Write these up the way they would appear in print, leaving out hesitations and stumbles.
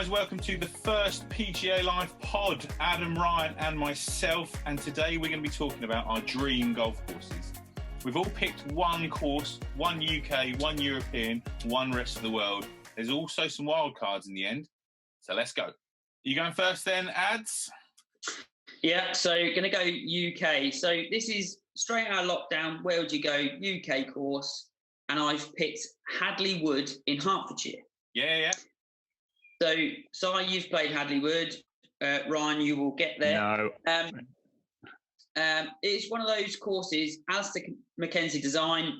guys, welcome to the first PGALife pod. Adam, Ryan and myself, and today we're going to be talking about our dream golf courses. We've all picked one course, one UK, one European, one rest of the world. There's also some wild cards in the end, so let's go. You going first then, Ads? Yeah, so going to go UK. So this is straight out of lockdown. Where would you go? UK course. And I've picked Hadley Wood in Hertfordshire. Yeah. So, Si, you've played Hadley Wood. Ryan, you will get there. No. It's one of those courses, Alistair Mackenzie design,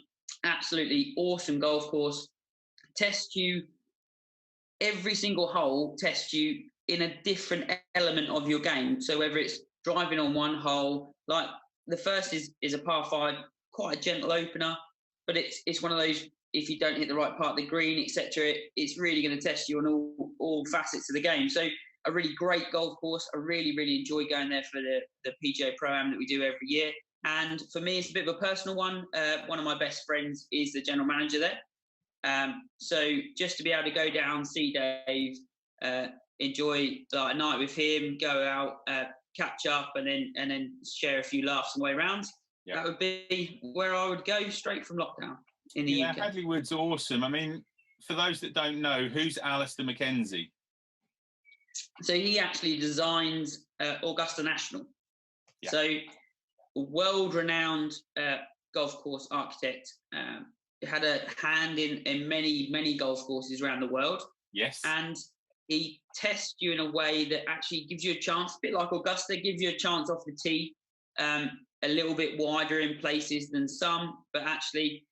absolutely awesome golf course. Tests you, every single hole tests you in a different element of your game. So whether it's driving on one hole, like the first is a par 5, quite a gentle opener, but it's one of those, if you don't hit the right part of the green, etc., it's really going to test you on all facets of the game. So a really great golf course. I really, really enjoy going there for the PGA Pro-Am that we do every year. And for me, it's a bit of a personal one. One of my best friends is the general manager there. So just to be able to go down, see Dave, enjoy like a night with him, go out, catch up, and then share a few laughs on the way around. Yeah. That would be where I would go straight from lockdown in the UK. Hadley Wood's awesome. I mean, for those that don't know, who's Alistair Mackenzie? So he actually designs Augusta National. Yeah. So world-renowned golf course architect. Had a hand in many golf courses around the world. Yes. And he tests you in a way that actually gives you a chance, a bit like Augusta, gives you a chance off the tee, a little bit wider in places than some, but actually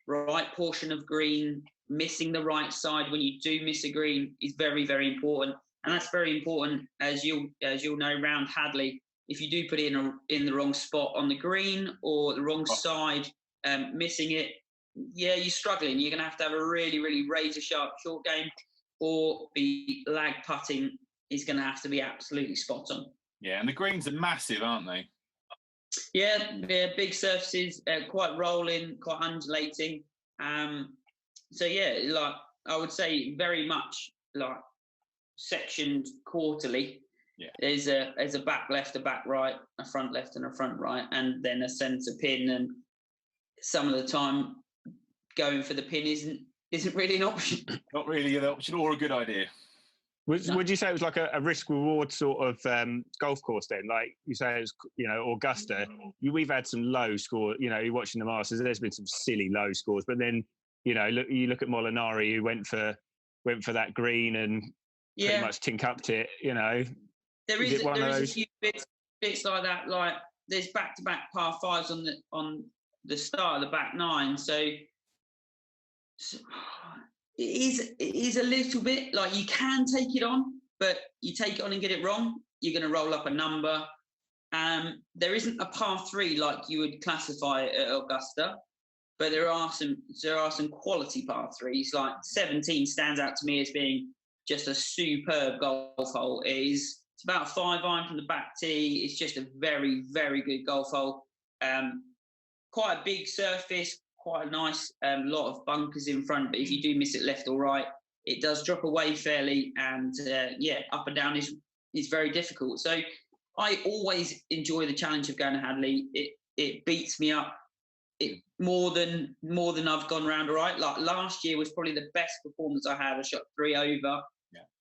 right portion of green, missing the right side when you do miss a green is very, very important. And that's very important, as you'll know, around Hadley. If you do put it in the wrong spot on the green or the wrong side, missing it, you're struggling. You're going to have a really, really razor-sharp short game, or the lag putting is going to have to be absolutely spot on. Yeah, and the greens are massive, aren't they? Yeah, they're big surfaces, quite rolling, quite undulating. So yeah, like I would say, very much like sectioned quarterly. Yeah. There's a back left, a back right, a front left, and a front right, and then a centre pin. And some of the time, going for the pin isn't really an option. Not really an option or a good idea. Would you say it was like a risk-reward sort of golf course then? Like you say, it was, Augusta. We've had some low score. You're watching the Masters. There's been some silly low scores, but then you look at Molinari, who went for that green and pretty much tink-upped it. There is a few bits like that. Like there's back-to-back par 5s on the start of the back 9. So it is a little bit like you can take it on, but you take it on and get it wrong, you're going to roll up a number. There isn't a par 3 like you would classify at Augusta, but there are some quality par 3s. Like 17 stands out to me as being just a superb golf hole. It's about a 5 iron from the back tee. It's just a very, very good golf hole. Quite a big surface, quite a nice lot of bunkers in front, but if you do miss it left or right, it does drop away fairly, and up and down is very difficult. So I always enjoy the challenge of going to Hadley. It beats me up more than I've gone round all right. Like last year was probably the best performance I had. I shot 3 over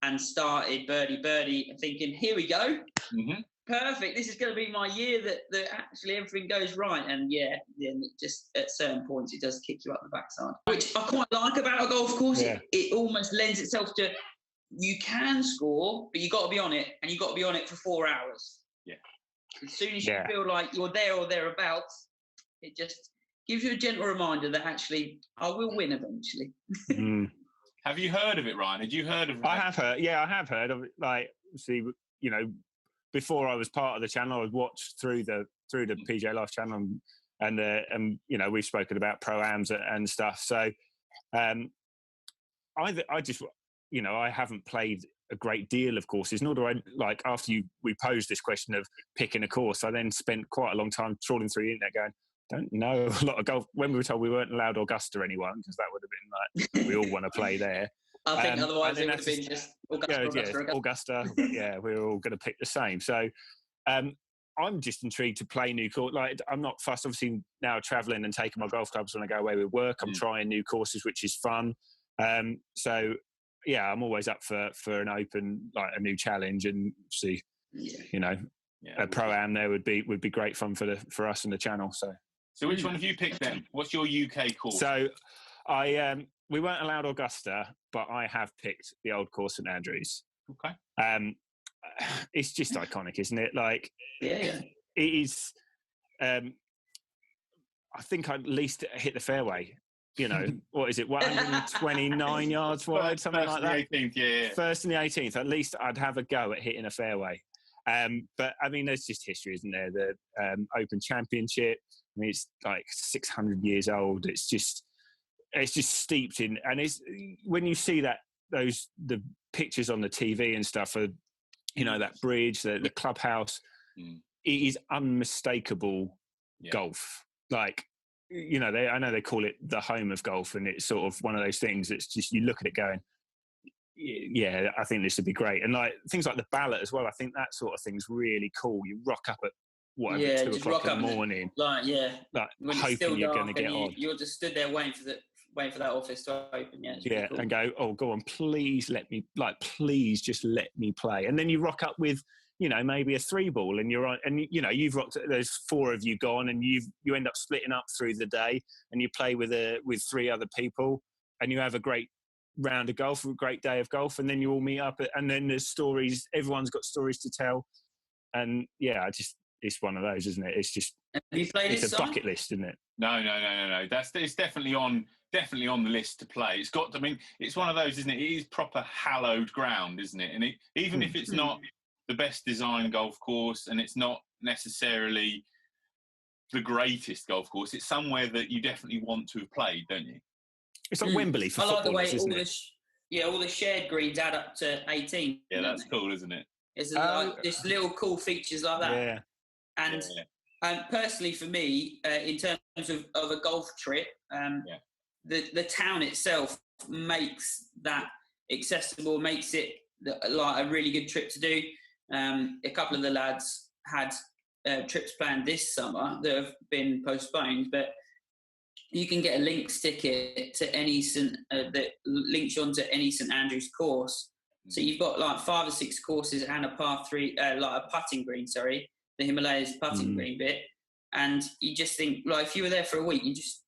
and started birdie, thinking, here we go. Mm-hmm. Perfect. This is going to be my year that actually everything goes right. And then just at certain points, it does kick you up the backside, which I quite like about a golf course. Yeah. It almost lends itself to, you can score, but you got to be on it, and you got to be on it for 4 hours. Yeah. As soon as you feel like you're there or thereabouts, it just gives you a gentle reminder that actually I will win eventually. Mm. Have you heard of it, Ryan? Had you heard of it? I have heard. Yeah, I have heard of it. Like, see, before I was part of the channel, I would watch through the PGALife channel, and we've spoken about pro-ams and stuff. So, I just, I haven't played a great deal of courses, nor do I, like, after we posed this question of picking a course, I then spent quite a long time trawling through the internet going, don't know a lot of golf. When we were told we weren't allowed Augusta anyone, because that would have been like, we all want to play there. I think otherwise it would have been just Augusta. Yeah, we're all going to pick the same. So I'm just intrigued to play new courses. Like, I'm not fussed. Obviously, now traveling and taking my golf clubs when I go away with work, I'm trying new courses, which is fun. So yeah, I'm always up for an open, like a new challenge, and see, you know, a pro-am there would be great fun for us and the channel. So which one have you picked then? What's your UK course? So we weren't allowed Augusta, but I have picked the old course St Andrews. Okay. It's just iconic, isn't it? Like, it is. I think I at least hit the fairway. You know, what is it? 129 yards wide, something like that. 18th, yeah. First and the 18th. At least I'd have a go at hitting a fairway. But I mean, there's just history, isn't there? The Open Championship. I mean, it's like 600 years old. It's just steeped in, and it's when you see the pictures on the TV and stuff of, you know, that bridge, the clubhouse, it is unmistakable golf. Like, you know, I know they call it the home of golf, and it's sort of one of those things that's just, you look at it going, yeah, I think this would be great. And like things like the ballot as well, I think that sort of thing's really cool. You rock up at 2 o'clock in the morning, like hoping you're going to get on. You're just stood there waiting for that office to open. Yeah, cool. And go, oh, go on, please please just let me play. And then you rock up with, you know, maybe a 3-ball, and you're on, and you know, you've rocked. There's 4 of you gone, and you end up splitting up through the day, and you play with 3 other people, and you have a great round of golf, a great day of golf, and then you all meet up, and then there's stories. Everyone's got stories to tell, and yeah, it's one of those, isn't it? It's just, have you played it's a bucket list, isn't it? No. It's definitely on the list to play. It's got. I mean, it's one of those, isn't it? It is proper hallowed ground, isn't it? And even if it's not the best designed golf course, and it's not necessarily the greatest golf course, it's somewhere that you definitely want to have played, don't you? It's like Wembley for footballers, isn't it? All the shared greens add up to 18. Yeah, that's cool, isn't it? It's like just little cool features like that. Yeah. And personally, for me, in terms of a golf trip, the town itself makes that accessible, makes it like a really good trip to do. A couple of the lads had trips planned this summer that have been postponed, but you can get a links ticket to any that links you onto any St Andrews course. So you've got like 5 or 6 courses and a par 3, like a putting green. Sorry, the Himalayas putting green bit, and you just think, like, if you were there for a week, you just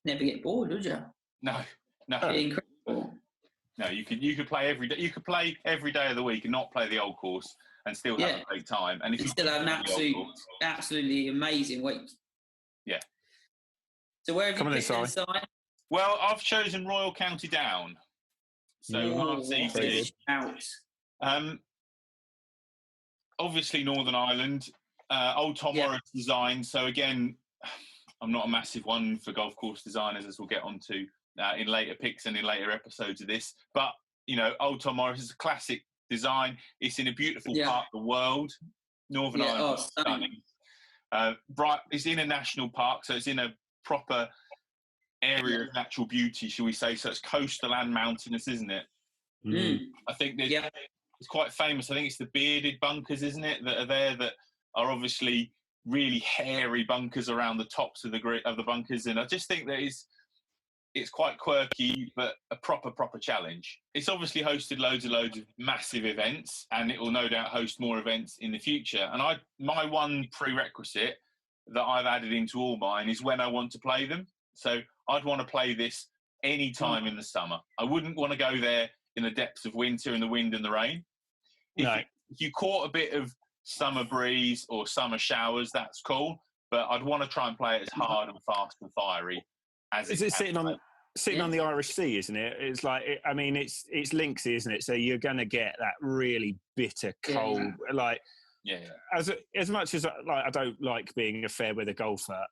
never get bored, would you? No. Incredible. No, you could play every day. You could play every day of the week and not play the old course and still have a great time. And if you still have an absolutely amazing week. Yeah. So where have you picked inside? Well, I've chosen Royal County Down. So RCT. Obviously Northern Ireland. Old Tom Morris design. So again, I'm not a massive one for golf course designers, as we'll get onto in later picks and in later episodes of this. But, you know, Old Tom Morris is a classic design. It's in a beautiful part of the world. Northern Ireland is stunning. It's in a national park, so it's in a proper area of natural beauty, shall we say. So it's coastal and mountainous, isn't it? I think it's quite famous. I think it's the bearded bunkers, isn't it, that are there, that are obviously really hairy bunkers around the tops of the bunkers. And I just think that it's quite quirky, but a proper challenge. It's obviously hosted loads of massive events, and it will no doubt host more events in the future. And my one prerequisite that I've added into all mine is when I want to play them. So I'd want to play this any time in the summer. I wouldn't want to go there in the depths of winter in the wind and the rain. If you caught a bit of summer breeze or summer showers, that's cool. But I'd want to try and play it as hard and fast and fiery as it is. Sitting on the Irish Sea, isn't it? It's like, it's linksy, isn't it? So you're going to get that really bitter cold, As much as I don't like being a fair weather golfer,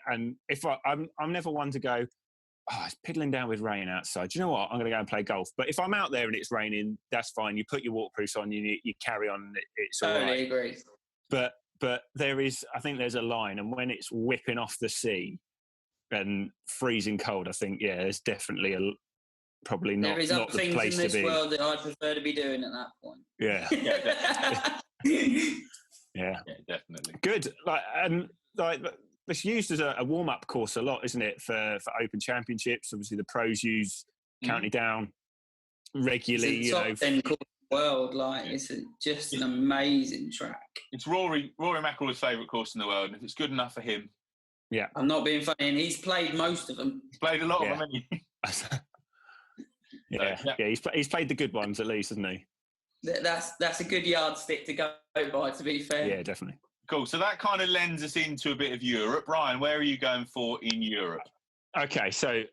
and if I'm never one to go, it's piddling down with rain outside. Do you know what? I'm going to go and play golf. But if I'm out there and it's raining, that's fine. You put your waterproofs on, you carry on. It's all right. Totally agree. But I think there's a line, and when it's whipping off the sea and freezing cold, I think there's definitely probably not, there is not other the things place in this to be. world that I'd prefer to be doing at that point. Yeah. Yeah, definitely. Good. It's used as a warm-up course a lot, isn't it, for Open Championships? Obviously, the pros use County Down regularly. It's a top 10 course in the world. It's just an amazing track. It's Rory McIlroy's favourite course in the world, and if it's good enough for him, yeah, I'm not being funny. And he's played most of them. He's played a lot of them, hasn't he? He's played the good ones at least, hasn't he? That's a good yardstick to go by, to be fair. Yeah, definitely. Cool. So that kind of lends us into a bit of Europe. Ryan, where are you going for in Europe? Okay, so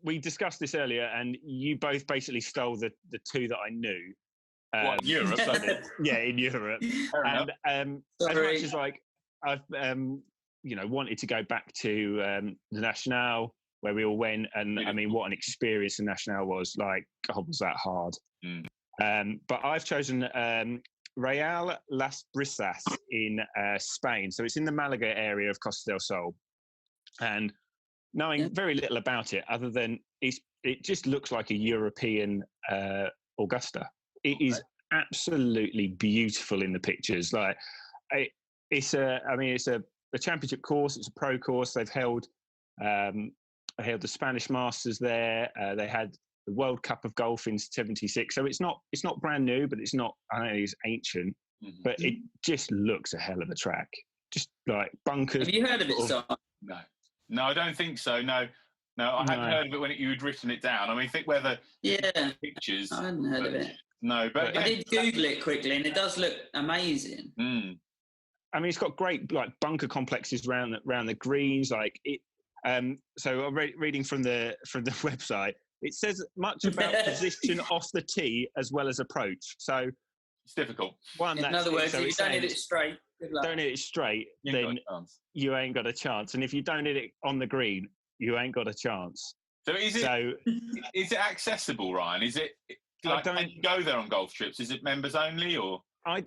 we discussed this earlier, and you both basically stole the two that I knew. What, Europe? Yeah, in Europe. And as much as I've wanted to go back to the Nationale, where we all went, and I mean, what an experience the Nationale was. Like, God, was that hard? But I've chosen Real Las Brisas in Spain. So it's in the Malaga area of Costa del Sol. And knowing very little about it, other than it just looks like a European Augusta. It is absolutely beautiful in the pictures. Like, it's a championship course. It's a pro course. They've held the Spanish Masters there. They had the World Cup of Golf in '76. So it's not brand new, but it's not. I know it's ancient, but it just looks a hell of a track. Just like bunkers. Have you heard of it, Simon? No, I don't think so. No, I hadn't heard of it when you had written it down. I mean, think whether pictures. I hadn't heard of it. No, but I did Google it quickly, and it does look amazing. I mean, it's got great like bunker complexes around the greens. Like it. So I'm reading from the website. It says much about position off the tee as well as approach. So it's difficult. In other words, if you don't hit it straight, good luck. Don't hit it straight, then you ain't got a chance. And if you don't hit it on the green, you ain't got a chance. So is it accessible, Ryan? Is it like can you go there on golf trips? Is it members only, or I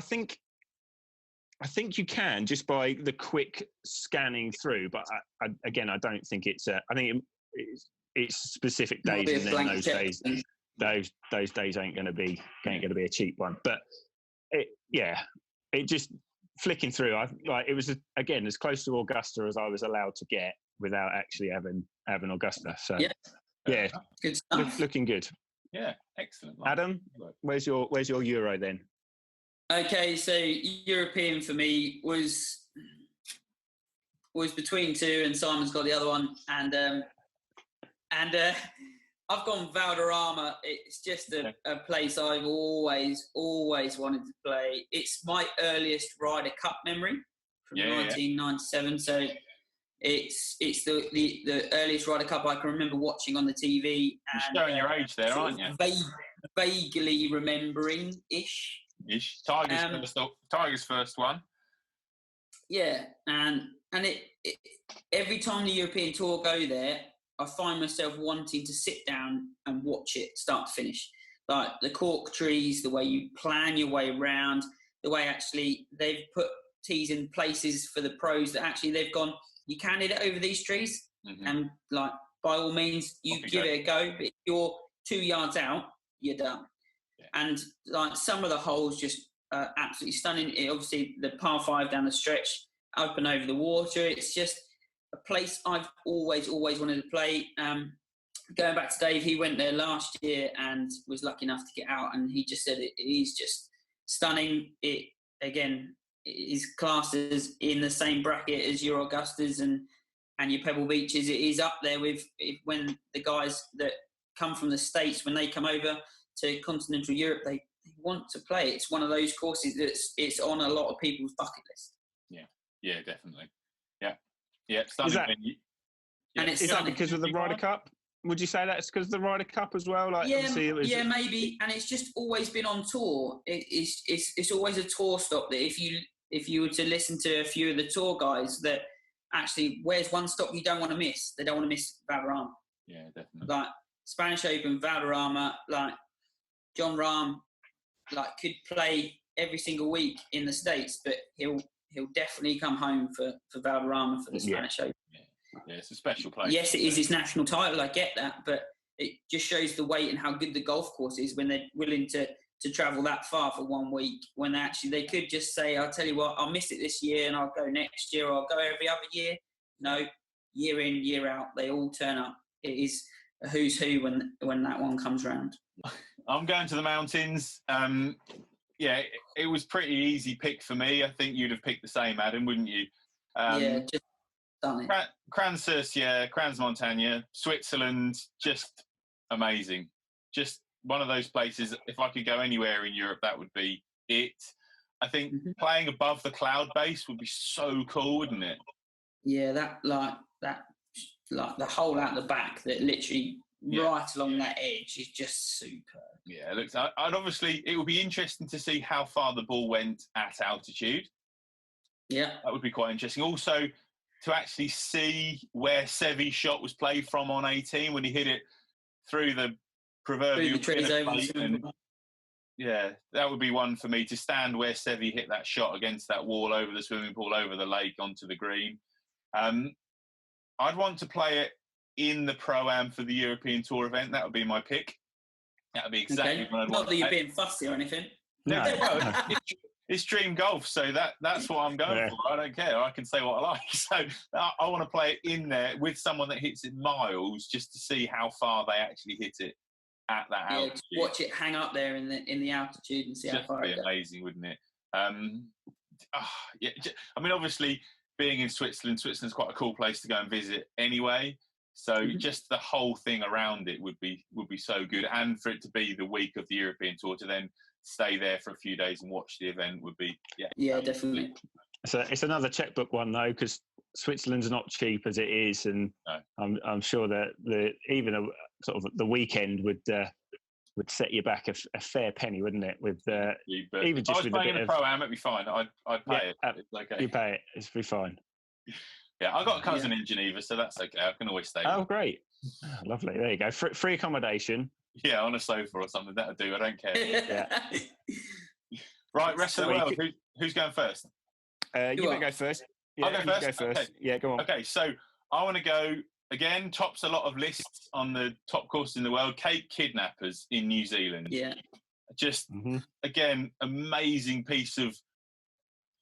think you can just by the quick scanning through, but I don't think it's. I think it's specific days, and then those days ain't going to be a cheap one. But it just flicking through. It was again as close to Augusta as I was allowed to get without actually having Augusta. So yeah, good stuff. Looking good. Yeah, excellent. Adam, where's your Euro then? Okay, so European for me was between two, and Simon's got the other one, and I've gone Valderrama. It's just a place I've always wanted to play. It's my earliest Ryder Cup memory from 1997. So it's the earliest Ryder Cup I can remember watching on the TV. You're showing your age there, aren't you? Vaguely remembering-ish. Tiger's first one. Yeah, and it every time the European Tour go there, I find myself wanting to sit down and watch it start to finish. Like the cork trees, the way you plan your way around, the way actually they've put tees in places for the pros that actually they've gone, you can hit it over these trees, and like by all means you give it a go, but if you're 2 yards out, you're done. And like some of the holes just absolutely stunning. Obviously, the par 5 down the stretch, up and over the water. It's just a place I've always wanted to play. Going back to Dave, he went there last year and was lucky enough to get out, and he just said it is just stunning. It again is classed as in the same bracket as your Augustas and your Pebble Beaches. It is up there with when the guys that come from the States, when they come over to continental Europe, they want to play. It's one of those courses it's on a lot of people's bucket list. Yeah, definitely. Yeah. Stunning venue. And it's is that because of the Ryder Cup? Would you say that's because of the Ryder Cup as well? Like, maybe. And it's just always been on tour. It's always a tour stop that if you were to listen to a few of the tour guys, that actually, where's one stop you don't want to miss? They don't want to miss Valderrama. Yeah, definitely. Like Spanish Open, Valderrama, like John Rahm, like could play every single week in the States, but he'll definitely come home for Valderrama for the Spanish Open. Yeah, it's a special place. Yes, it is its national title. I get that, but it just shows the weight and how good the golf course is when they're willing to travel that far for 1 week. When they could just say, "I'll tell you what, I'll miss it this year and I'll go next year, or I'll go every other year." No, year in, year out, they all turn up. It is a who's who when that one comes round. I'm going to the mountains. Yeah, it was pretty easy pick for me. I think you'd have picked the same, Adam, wouldn't you? Yeah, just done it. Crans-Montagna, Switzerland, just amazing. Just one of those places. If I could go anywhere in Europe, that would be it. I think playing above the cloud base would be so cool, wouldn't it? Yeah, that the hole out the back that literally right along that edge is just superb. Yeah, it looks. It would be interesting to see how far the ball went at altitude. Yeah, that would be quite interesting. Also, to actually see where Sevy's shot was played from on 18 when he hit it through the proverbial trees over. Yeah, that would be one for me, to stand where Sevy hit that shot against that wall over the swimming pool, over the lake, onto the green. I'd want to play it in the Pro-Am for the European Tour event. That would be my pick. That would be exactly what I'd want. Not that you're being fussy or anything. No. Well, it's dream golf, so that's what I'm going for. I don't care. I can say what I like. So I want to play it in there with someone that hits it miles, just to see how far they actually hit it at that altitude. Watch it hang up there in the altitude and see how far it goes. Amazing, wouldn't it? Yeah. I mean, obviously, being in Switzerland's quite a cool place to go and visit anyway. So just the whole thing around it would be so good, and for it to be the week of the European Tour, to then stay there for a few days and watch the event would be definitely. So it's another checkbook one though, because Switzerland's not cheap as it is, and no. I'm sure that even a sort of the weekend would set you back a fair penny, wouldn't it? With even just with a bit of Pro-Am, it'd be fine. I'd pay it. It's okay. You pay it. It's be fine. Yeah, I've got a cousin in Geneva, so that's okay. I can always stay. Oh, great. Lovely. There you go. Free accommodation. Yeah, on a sofa or something. That'll do. I don't care. Yeah. Right, rest of the world. Who's going first? You better go first. Yeah, I'll go first. Okay. Yeah, go on. Okay, so I want to go, again, tops a lot of lists on the top courses in the world, Cape Kidnappers in New Zealand. Yeah. Just, again, amazing piece of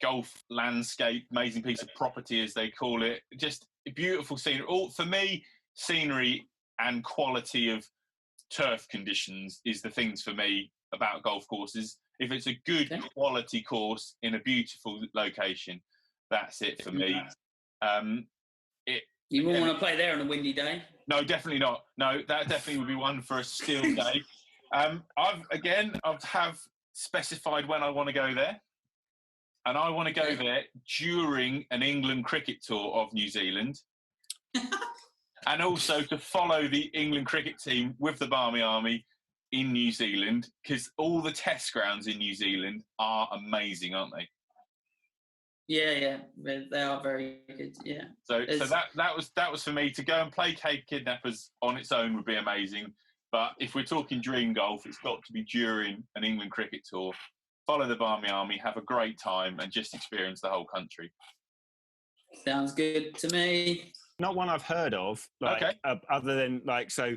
golf landscape, amazing piece of property, as they call it. Just beautiful scenery. For me, scenery and quality of turf conditions is the things for me about golf courses. If it's a good quality course in a beautiful location, that's it for me. You wouldn't want to play there on a windy day? No, definitely not. No, that definitely would be one for a still day. I've specified when I want to go there. And I want to go there during an England cricket tour of New Zealand. And also to follow the England cricket team with the Barmy Army in New Zealand, because all the test grounds in New Zealand are amazing, aren't they? Yeah, they are very good. Yeah. So that was for me. To go and play Cape Kidnappers on its own would be amazing. But if we're talking dream golf, it's got to be during an England cricket tour. Follow the Barmy Army, have a great time, and just experience the whole country. Sounds good to me. Not one I've heard of, other than so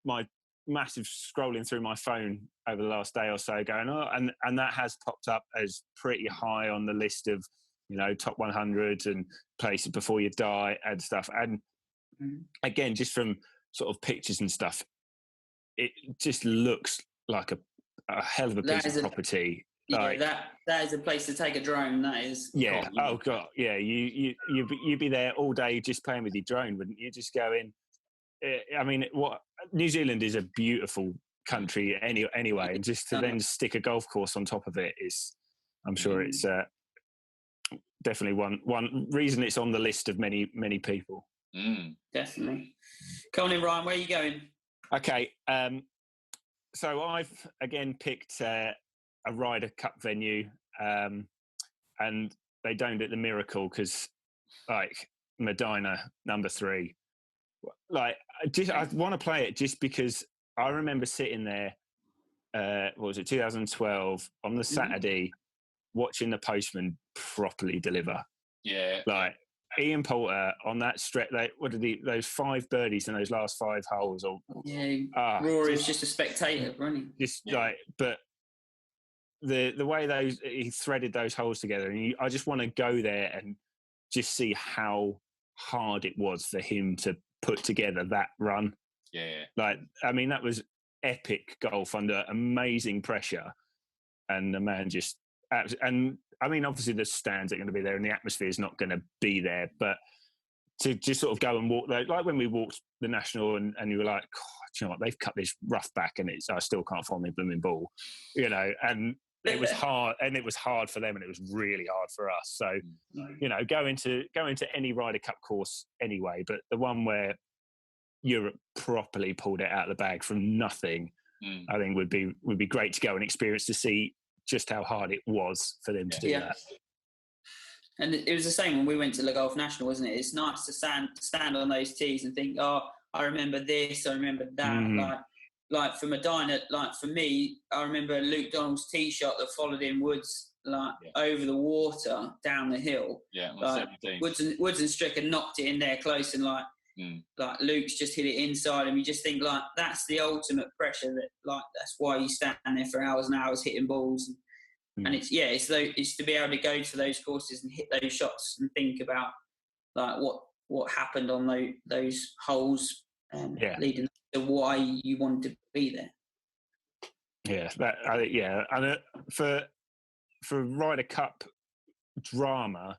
my massive scrolling through my phone over the last day or so, going, and that has popped up as pretty high on the list of, top 100s and places before you die and stuff. And again, just from sort of pictures and stuff, it just looks like a hell of a piece of property. Yeah, that is a place to take a drone. That is. Yeah. Oh God. Yeah. You'd be there all day just playing with your drone, wouldn't you? Just going. I mean, New Zealand is a beautiful country anyway, and just to then stick a golf course on top of it is, I'm sure it's definitely one reason it's on the list of many people. Definitely. Come on in, Ryan. Where are you going? Okay. So I've again picked a Ryder Cup venue, and they don't at the Miracle because, Medina #3. I want to play it just because I remember sitting there. What was it, 2012 on the Saturday, watching the postman properly deliver. Yeah. Ian Poulter on that stretch. Those 5 birdies in those last 5 holes? Rory was just a spectator, wasn't he? But the way he threaded those holes together, and I just want to go there and just see how hard it was for him to put together that run. Yeah. That was epic golf under amazing pressure, and the man just. And obviously the stands are going to be there, and the atmosphere is not going to be there. But to just sort of go and walk, like when we walked the National, and you were like, oh, do you know what? They've cut this rough back, and I still can't find my blooming ball, And it was hard, and it was hard for them, and it was really hard for us. So, go into any Ryder Cup course anyway, but the one where Europe properly pulled it out of the bag from nothing, I think would be great to go and experience, to see just how hard it was for them to do that. And it was the same when we went to Le Golf National, wasn't it? It's nice to stand on those tees and think, oh, I remember this, I remember that. Like for Medina, like for me, I remember Luke Donald's tee shot that followed in Woods over the water down the hill. Yeah, on 17. Woods and Stricker knocked it in there close, and like Luke's just hit it inside, and you just think like that's the ultimate pressure. That's why you stand there for hours and hours hitting balls, and it's to be able to go to those courses and hit those shots and think about like what happened on those holes, leading to why you wanted to be there. And for Ryder Cup drama,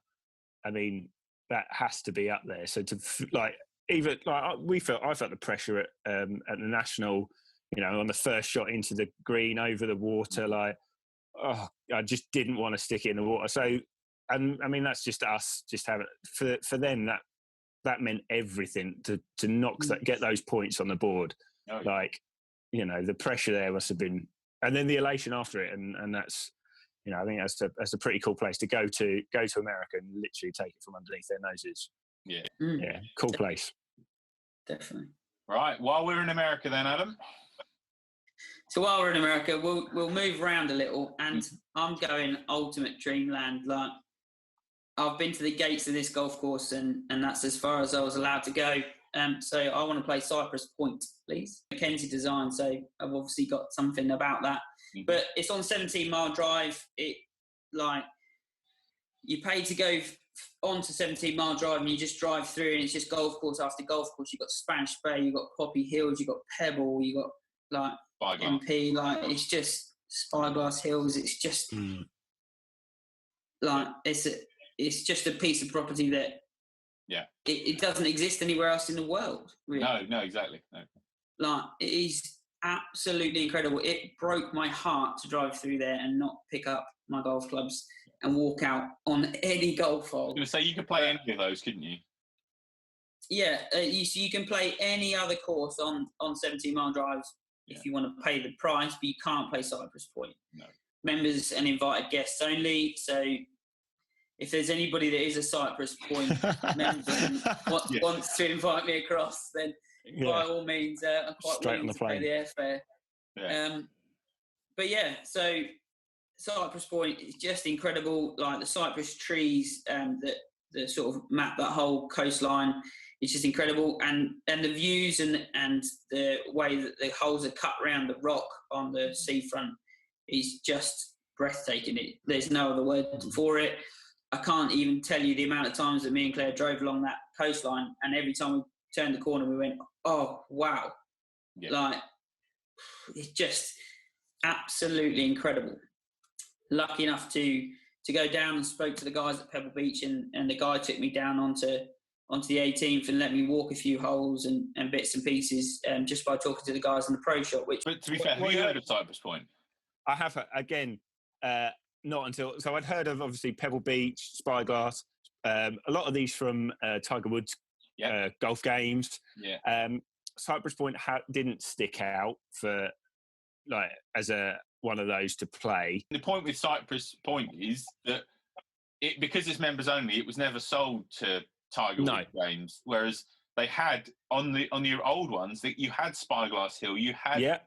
that has to be up there. So I felt the pressure at the National, on the first shot into the green over the water, I just didn't want to stick it in the water. So, and that's just us, just have it for them. That meant everything to get those points on the board. Oh, the pressure there must have been, and then the elation after it, and that's, I think that's a pretty cool place to go to America and literally take it from underneath their noses. Yeah. Yeah, cool place. Definitely. Right. While we're in America then, Adam. So while we're in America, we'll move around a little, and I'm going ultimate dreamland. Like, I've been to the gates of this golf course, and that's as far as I was allowed to go. So I want to play Cypress Point, please. Mackenzie design, so I've obviously got something about that. Mm-hmm. But it's on 17 Mile Drive. You pay to go onto 17 Mile Drive, and you just drive through, and it's just golf course after golf course. You've got Spanish Bay, you've got Poppy Hills, you've got Pebble, you've got MP, it's just Spyglass Hills. It's just it's just a piece of property that it doesn't exist anywhere else in the world, really. No, exactly. No. It is absolutely incredible. It broke my heart to drive through there and not pick up my golf clubs and walk out on any golf hole. I was going to say, you could play any of those, couldn't you? Yeah, you can play any other course on 17 Mile Drive if you want to pay the price, but you can't play Cypress Point. No. Members and invited guests only. So if there's anybody that is a Cypress Point member and wants to invite me across, then by all means, I'm quite willing to pay the airfare. Yeah. So Cypress Point is just incredible. Like the cypress trees that sort of map that whole coastline. It's just incredible, and the views and the way that the holes are cut around the rock on the seafront is just breathtaking. There's no other word for it. I can't even tell you the amount of times that me and Claire drove along that coastline, and every time we turned the corner, we went, "Oh wow!" Yeah. It's just absolutely incredible. Lucky enough to go down and spoke to the guys at Pebble Beach, and the guy took me down onto the 18th and let me walk a few holes and bits and pieces just by talking to the guys in the pro shop. But to be fair, have you heard of Cypress Point? I have, again, not until... So I'd heard of, obviously, Pebble Beach, Spyglass, a lot of these from Tiger Woods golf games. Yeah. Cypress Point didn't stick out for, as one of those to play. The point with Cypress Point is that because it's members only, it was never sold to Tiger Woods games, whereas they had on the old ones that you had Spyglass Hill, you had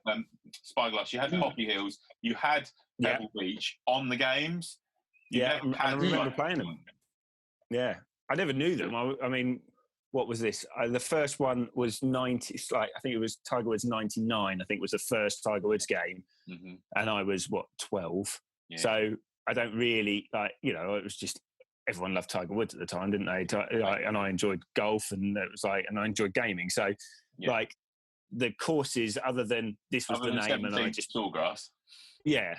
Spyglass, you had Poppy Hills, you had Pebble Beach on the games. I remember playing them. Yeah, I never knew them. I mean, what was this? The first one was 90. I think it was Tiger Woods 99. I think was the first Tiger Woods game, and I was 12. Yeah. So I don't really it was just everyone loved Tiger Woods at the time, didn't they? And I enjoyed golf, and and I enjoyed gaming. So the courses, other than this was the name, and I just Sawgrass. Yeah,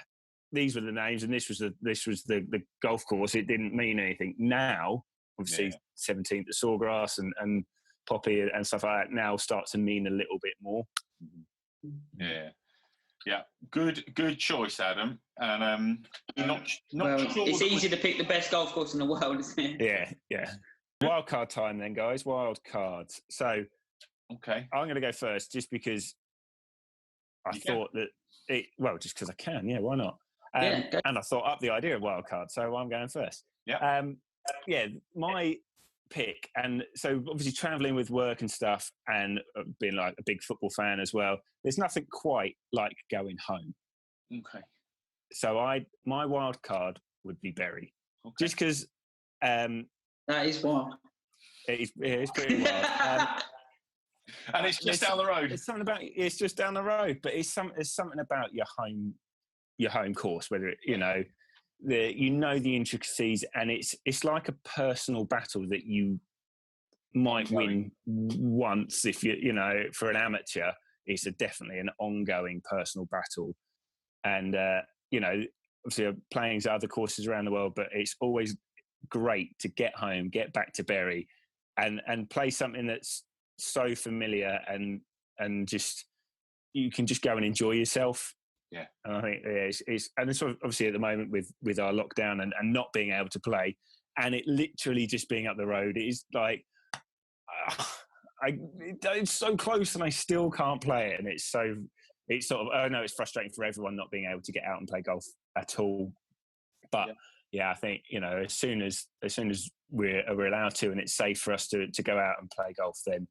these were the names, and this was the golf course. It didn't mean anything. Now, obviously, 17th at Sawgrass and Poppy and stuff like that now start to mean a little bit more. Yeah. Good choice, Adam. And not sure. It's easy to pick the best golf course in the world, isn't it? Yeah. Wild card time, then, guys. Wild cards. So, okay, I'm going to go first, just because I thought that just because I can. Yeah, why not? And I thought up the idea of wild card, so I'm going first. Yeah. My pick, and so obviously traveling with work and stuff, and being like a big football fan as well, there's nothing quite like going home. Okay. So my wild card would be Bury, just because that is wild. It's pretty wild. And it's just down the road. It's just down the road, but there's something about your home course, whether it, the intricacies, and it's like a personal battle that you might win once. If for an amateur, it's definitely an ongoing personal battle. And obviously I'm playing other courses around the world, but it's always great to get home, get back to Bury, and play something that's so familiar, and just you can just go and enjoy yourself. Yeah, and I think it's obviously at the moment with our lockdown and not being able to play, and it literally just being up the road, it is like it's so close and I still can't play it, and it's sort of, I know it's frustrating for everyone not being able to get out and play golf at all, but I think as soon as we're allowed to and it's safe for us to go out and play golf, then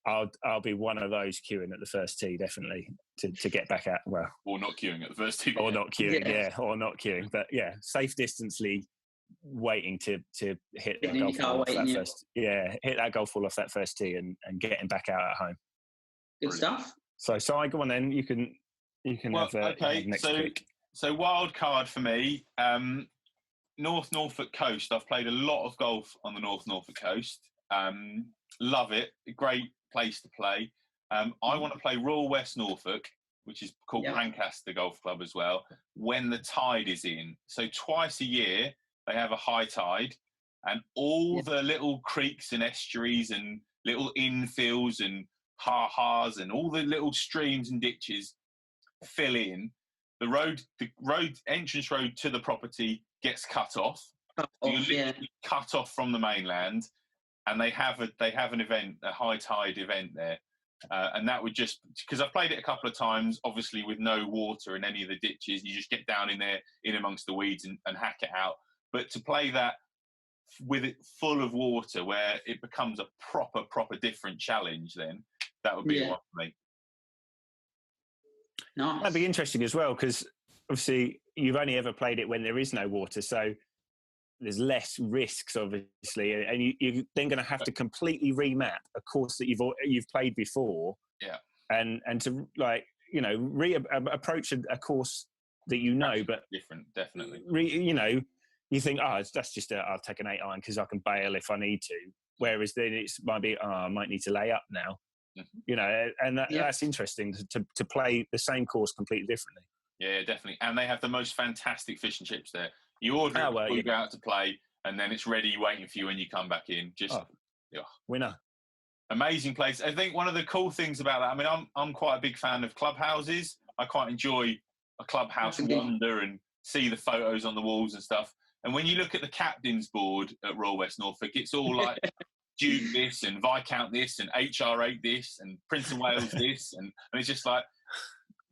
I'll be one of those queuing at the first tee, definitely, to get back out. Well, or not queuing at the first tee, or not queuing, or not queuing. But safe distancely, waiting to hit that golf ball off that first. Yeah, hit that golf ball off that first tee and getting back out at home. Good stuff. So I go on then. You can have next pick. So wild card for me, North Norfolk coast. I've played a lot of golf on the North Norfolk coast. Love it. A great place to play. I want to play Royal West Norfolk, which is called Lancaster Golf Club as well, when the tide is in. So twice a year, they have a high tide, and all the little creeks and estuaries and little infills and ha-has and all the little streams and ditches fill in. The entrance road to the property gets cut off. Cut off from the mainland, and they have an event, a high tide event there, and that would just, because I've played it a couple of times, obviously with no water in any of the ditches, you just get down in there, in amongst the weeds and hack it out. But to play that with it full of water, where it becomes a proper different challenge, then that would be one for me. Nice. That'd be interesting as well, because obviously you've only ever played it when there is no water, so there's less risks, obviously, and you're then going to have to completely remap a course that you've played before, and to approach a course that but different, definitely. You think, that's just I'll take an 8-iron because I can bail if I need to. Whereas then it might be, I might need to lay up now. And that's interesting to play the same course completely differently. Yeah, definitely. And they have the most fantastic fish and chips there. You order it before you go out to play, and then it's ready waiting for you when you come back in. Winner. Amazing place. I think one of the cool things about that, I mean, I'm quite a big fan of clubhouses. I quite enjoy a clubhouse wander and see the photos on the walls and stuff. And when you look at the captain's board at Royal West Norfolk, it's all like Duke this and Viscount this and HR8 this and Prince of Wales this. And it's just like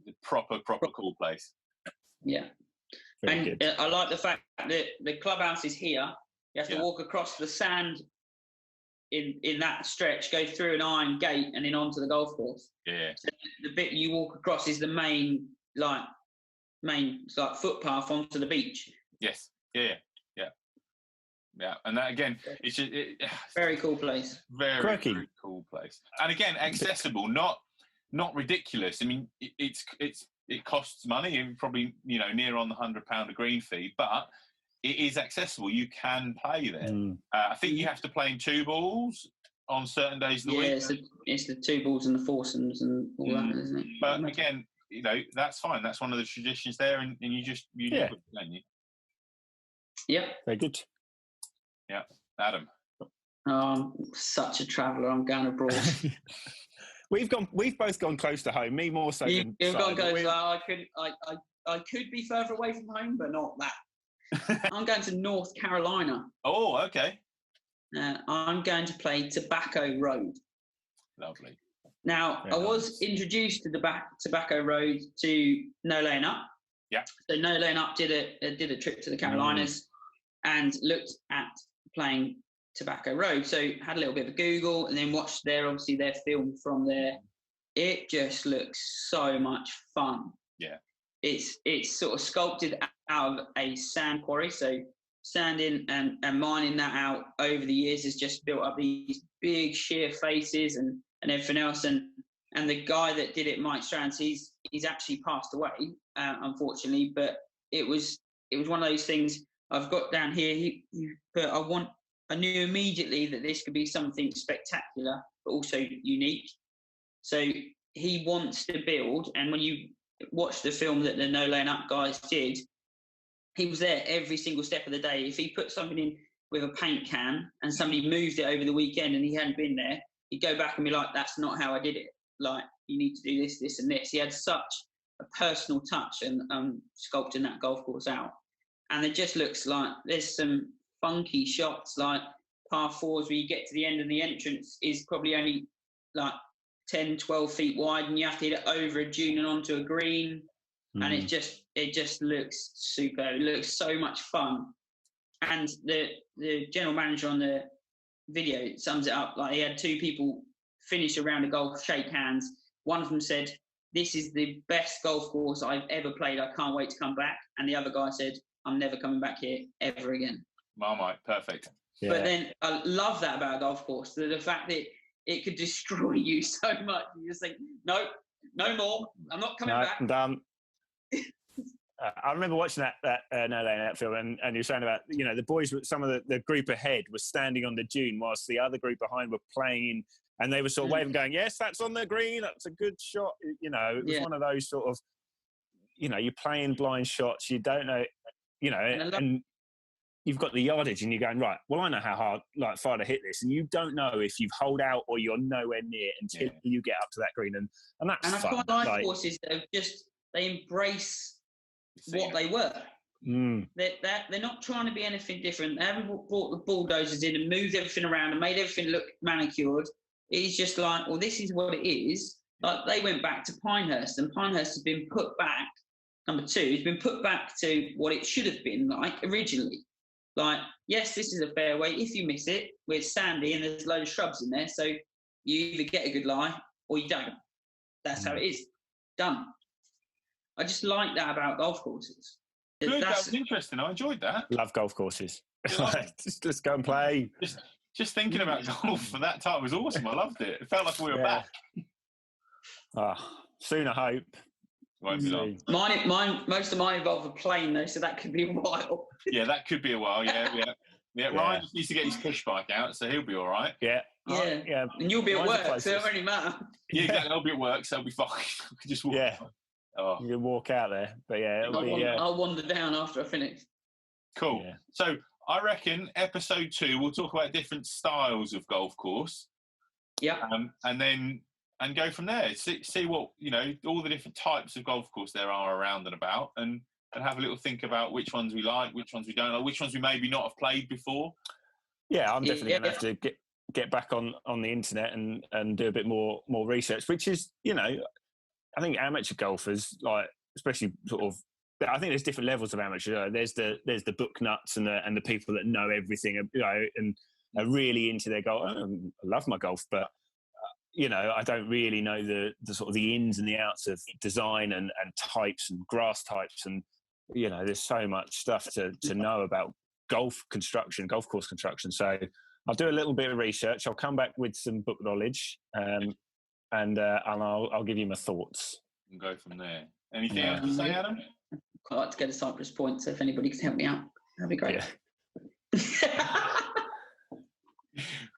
the proper cool place. Yeah. Very good. I like the fact that the clubhouse is here. You have to walk across the sand in that stretch, go through an iron gate and then onto the golf course. Yeah. So the bit you walk across is the main footpath onto the beach. Yes. Yeah. Yeah, and that again, it's just very cool place. Very cool place, and again, accessible, not ridiculous. I mean, it costs money, probably near on the £100 a green fee, but it is accessible. You can play there. I think you have to play in 2 balls on certain days of the week. Yeah, it's the 2 balls and the foursomes and all that, isn't it? But again, that's fine. That's one of the traditions there, and you live with it, don't you? Yep. Very good. Yeah, Adam. Oh, I'm such a traveller. I'm going abroad. We've both gone close to home. Me more so than you've gone close. I could be further away from home, but not that. I'm going to North Carolina. Oh, okay. I'm going to play Tobacco Road. Lovely. Now, I was introduced to Tobacco Road to No Laying Up. Yeah. So No Laying Up did a trip to the Carolinas and looked at playing Tobacco Road. So had a little bit of a Google and then watched their film from there. It just looks so much fun. Yeah. It's sort of sculpted out of a sand quarry. So sanding and mining that out over the years has just built up these big sheer faces and everything else. And the guy that did it, Mike Strands, he's actually passed away, unfortunately. But it was one of those things I've got down here. But I knew immediately that this could be something spectacular, but also unique. So he wants to build, and when you watch the film that the No Laying Up guys did, he was there every single step of the day. If he put something in with a paint can and somebody moved it over the weekend and he hadn't been there, he'd go back and be like, that's not how I did it. Like, you need to do this, this and this. He had such a personal touch and sculpting that golf course out. And it just looks like there's some funky shots, like par 4s where you get to the end and the entrance is probably only like 10, 12 feet wide and you have to hit it over a dune and onto a green. And it just looks super. It looks so much fun. And the general manager on the video sums it up. Like, he had 2 people finish a round of golf, shake hands. One of them said, "This is the best golf course I've ever played. I can't wait to come back." And the other guy said, "I'm never coming back here ever again." Marmite, perfect. Yeah. But then I love that about a golf course, the fact that it could destroy you so much. You just think, no more. I'm not coming back. I'm done. I remember watching that No Laying Up film, and you were saying about, the boys, some of the group ahead was standing on the dune whilst the other group behind were playing in, and they were sort of waving, going, "Yes, that's on the green. That's a good shot." It was one of those sort of, you're playing blind shots. You don't know, and you've got the yardage, and you're going, right, well, I know how far to hit this, and you don't know if you've holed out or you're nowhere near until you get up to that green, and that's fun. And I quite like courses that they embrace what they were. They're not trying to be anything different. They haven't brought the bulldozers in and moved everything around and made everything look manicured. It's just like, well, this is what it is. Like, they went back to Pinehurst, and Pinehurst has been put back. Number 2, it's been put back to what it should have been like originally. Like, yes, this is a fairway. If you miss it, it's sandy and there's a load of shrubs in there. So you either get a good lie or you don't. That's how it is. Done. I just like that about golf courses. Good, that was interesting. I enjoyed that. Love golf courses. Just go and play. Just thinking about golf for that time was awesome. I loved it. It felt like we were back. Soon, I hope. Won't be long. Mine, most of mine involve a plane, though, so that could be a while. Yeah, that could be a while. Yeah. Ryan just needs to get his push bike out, so he'll be all right. Yeah. And you'll be at work, so it won't really matter. Yeah, exactly. I'll be at work, so I'll be fine. I can just walk. Yeah. You can walk out there, but I'll wander down after I finish. Cool. Yeah. So I reckon episode 2 we'll talk about different styles of golf course. Yeah. And go from there. See what all the different types of golf course there are around and about, and have a little think about which ones we like, which ones we don't like, which ones we maybe not have played before. Yeah, I'm definitely going to have to get back on the internet and do a bit more research, which is I think amateur golfers, like, especially sort of, I think there's different levels of amateur. There's the book nuts and the people that know everything, and are really into their golf. I love my golf, but I don't really know the sort of the ins and the outs of design and types and grass types, and there's so much stuff to know about golf course construction. So I'll do a little bit of research. I'll come back with some book knowledge, and I'll give you my thoughts. And go from there. Anything else to say, Adam? I'd like to get a Cyprus point, so if anybody can help me out, that'd be great. Yeah.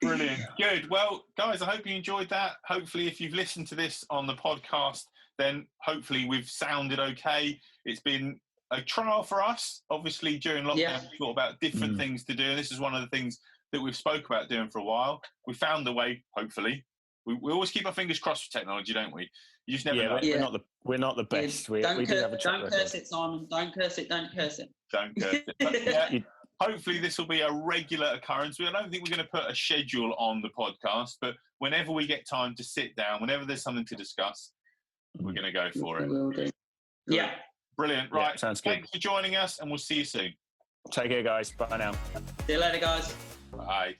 Brilliant. Good. Well, guys, I hope you enjoyed that. Hopefully, if you've listened to this on the podcast, then hopefully we've sounded okay. It's been a trial for us. Obviously, during lockdown, we thought about different things to do, and this is one of the things that we've spoke about doing for a while. We found a way, hopefully. We always keep our fingers crossed for technology, don't we? You just never know. We're not the best. Don't curse it, Simon. Don't curse it. Don't curse it. Don't curse it. But, hopefully this will be a regular occurrence. I don't think we're going to put a schedule on the podcast, but whenever we get time to sit down, whenever there's something to discuss, we're going to go for it. We will do. Yeah. Brilliant. Right. Yeah, sounds good. Thanks for joining us, and we'll see you soon. Take care, guys. Bye now. See you later, guys. Bye.